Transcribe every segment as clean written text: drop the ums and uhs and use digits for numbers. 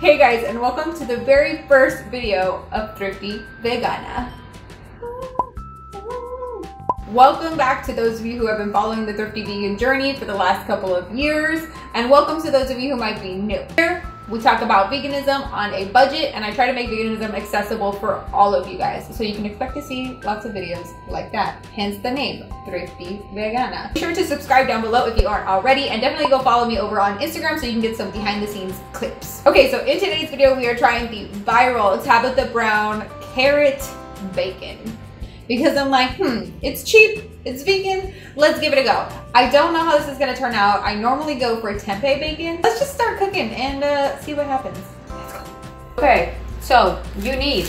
Hey guys, and welcome to the very first video of Thrifty Vegana. Welcome back to those of you who have been following the Thrifty Vegan journey for the last couple of years, and welcome to those of you who might be new. Here, we talk about veganism on a budget, and I try to make veganism accessible for all of you guys. So you can expect to see lots of videos like that, hence the name, Thrifty Vegana. Be sure to subscribe down below if you aren't already, and definitely go follow me over on Instagram so you can get some behind the scenes clips. Okay, so in today's video, we are trying the viral Tabitha Brown carrot bacon. Because I'm like, it's cheap, it's vegan, let's give it a go. I don't know how this is gonna turn out. I normally go for tempeh bacon. Let's just start cooking and see what happens. Let's go. Okay, so you need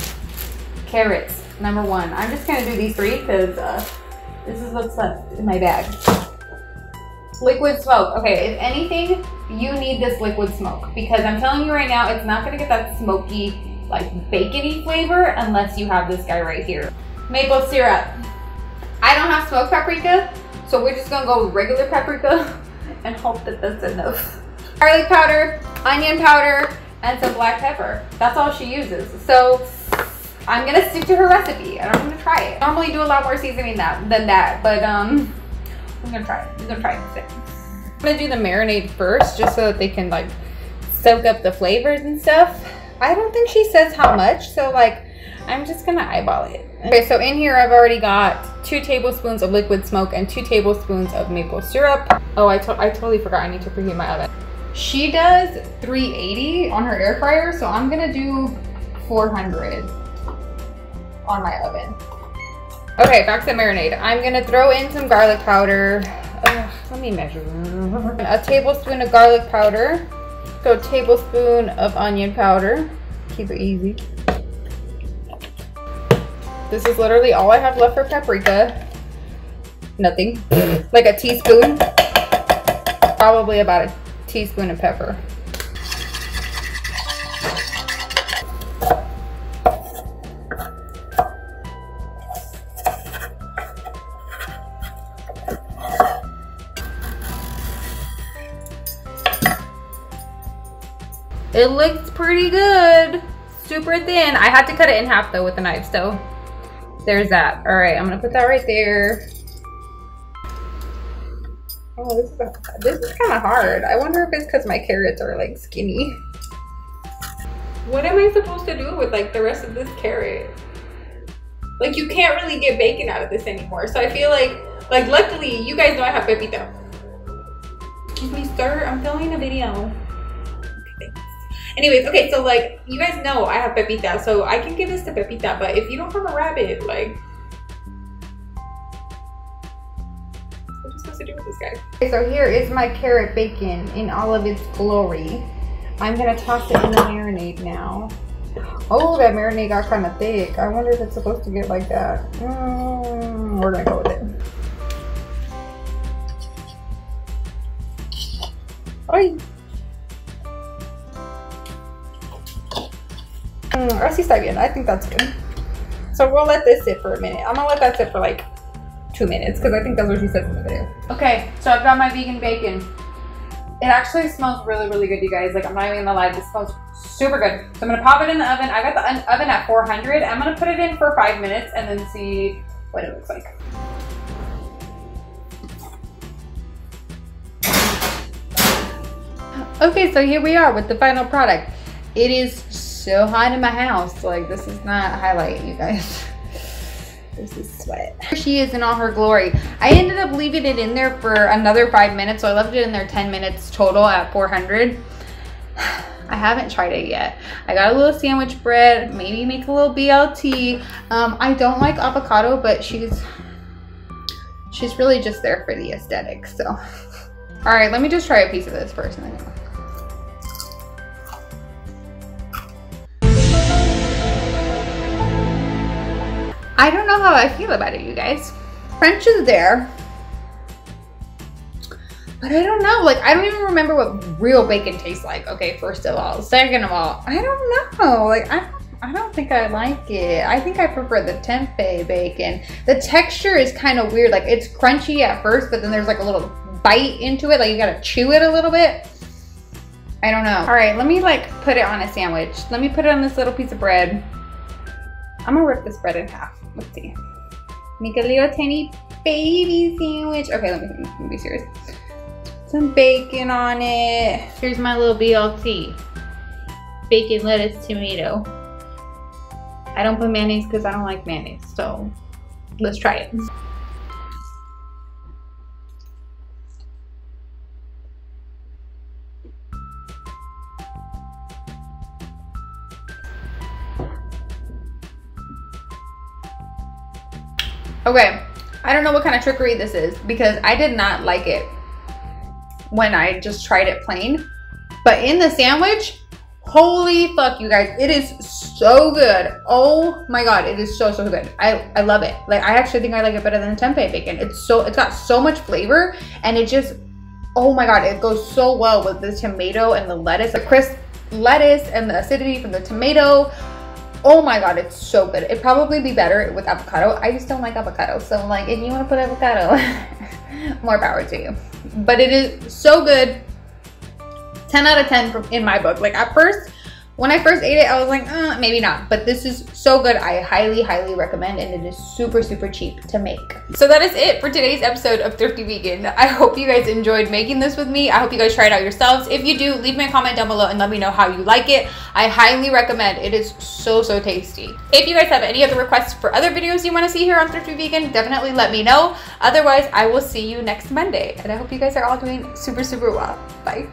carrots, number one. I'm just gonna do these three because this is what's left in my bag. Liquid smoke. Okay, if anything, you need this liquid smoke because I'm telling you right now, it's not gonna get that smoky, like bacony flavor unless you have this guy right here. Maple syrup. I don't have smoked paprika, so we're just gonna go with regular paprika and hope that that's enough. Garlic powder, onion powder, and some black pepper. That's all she uses. So I'm gonna stick to her recipe and I'm gonna try it. I normally do a lot more seasoning than that, but I'm gonna try it. I'm gonna try it. I'm gonna do the marinade first just so that they can like soak up the flavors and stuff. I don't think she says how much, so like I'm just gonna eyeball it. Okay, so in here I've already got 2 tablespoons of liquid smoke and 2 tablespoons of maple syrup. Oh, I totally forgot I need to preheat my oven. She does 380 on her air fryer, so I'm gonna do 400 on my oven. Okay, back to the marinade. I'm gonna throw in some garlic powder. Let me measure. A tablespoon of garlic powder. So a tablespoon of onion powder. Keep it easy. This is literally all I have left for paprika. Nothing. Like a teaspoon. Probably about a teaspoon of pepper. It looks pretty good. Super thin. I had to cut it in half though with a knife, so there's that. All right, I'm gonna put that right there. Oh, this is kind of hard. I wonder if it's because my carrots are like skinny. What am I supposed to do with like the rest of this carrot? Like you can't really get bacon out of this anymore. So I feel like luckily you guys know I have Pepita. Excuse me, sir, I'm filming a video. Anyways, okay, so like you guys know I have Pepita, so I can give this to Pepita, but if you don't have a rabbit, like what are you supposed to do with this guy? Okay, so here is my carrot bacon in all of its glory. I'm gonna toss it in the marinade now. Oh, that marinade got kind of thick. I wonder if it's supposed to get like that. We're gonna go with it. Oi. Así está bien. I think that's good. So we'll let this sit for a minute. I'm gonna let that sit for like 2 minutes because I think that's what she says in the video. Okay, so I've got my vegan bacon. It actually smells really, really good, you guys. Like I'm not even gonna lie, this smells super good. So I'm gonna pop it in the oven. I got the oven at 400. I'm gonna put it in for 5 minutes and then see what it looks like. Okay, so here we are with the final product. It is so hot in my house. Like this is not highlight, you guys. This is sweat. Here she is in all her glory. I ended up leaving it in there for another 5 minutes, so I left it in there 10 minutes total at 400. I haven't tried it yet. I got a little sandwich bread, maybe make a little BLT. I don't like avocado, but she's really just there for the aesthetics. So all right, let me just try a piece of this first and then I don't know how I feel about it, you guys. Crunch is there, but I don't know. Like, I don't even remember what real bacon tastes like. Okay, first of all. Second of all, I don't know. Like, I don't think I like it. I think I prefer the tempeh bacon. The texture is kind of weird. Like, it's crunchy at first, but then there's like a little bite into it. Like, you gotta chew it a little bit. I don't know. All right, let me like put it on a sandwich. Let me put it on this little piece of bread. I'm gonna rip this bread in half. Let's see. Make a little tiny baby sandwich. Okay, let me be serious. Some bacon on it. Here's my little BLT. Bacon, lettuce, tomato. I don't put mayonnaise because I don't like mayonnaise. So let's try it. Okay, I don't know what kind of trickery this is because I did not like it when I just tried it plain. But in the sandwich, holy fuck, you guys, it is so good. Oh my god, it is so good. I love it. Like, I actually think I like it better than tempeh bacon. It's got so much flavor, and it just, oh my god, it goes so well with the tomato and the lettuce. The crisp lettuce and the acidity from the tomato. Oh my god, it's so good. It'd probably be better with avocado. I just don't like avocado. So like, if you want to put avocado, more power to you. But it is so good. 10 out of 10 in my book. Like, at first, when I first ate it, I was like, maybe not. But this is so good. I highly recommend, and it is super cheap to make. So that is it for today's episode of Thrifty Vegan. I hope you guys enjoyed making this with me. I hope you guys try it out yourselves. If you do, leave me a comment down below and let me know how you like it. I highly recommend. It is so tasty. If you guys have any other requests for other videos you want to see here on Thrifty Vegan, definitely let me know. Otherwise, I will see you next Monday. And I hope you guys are all doing super well. Bye.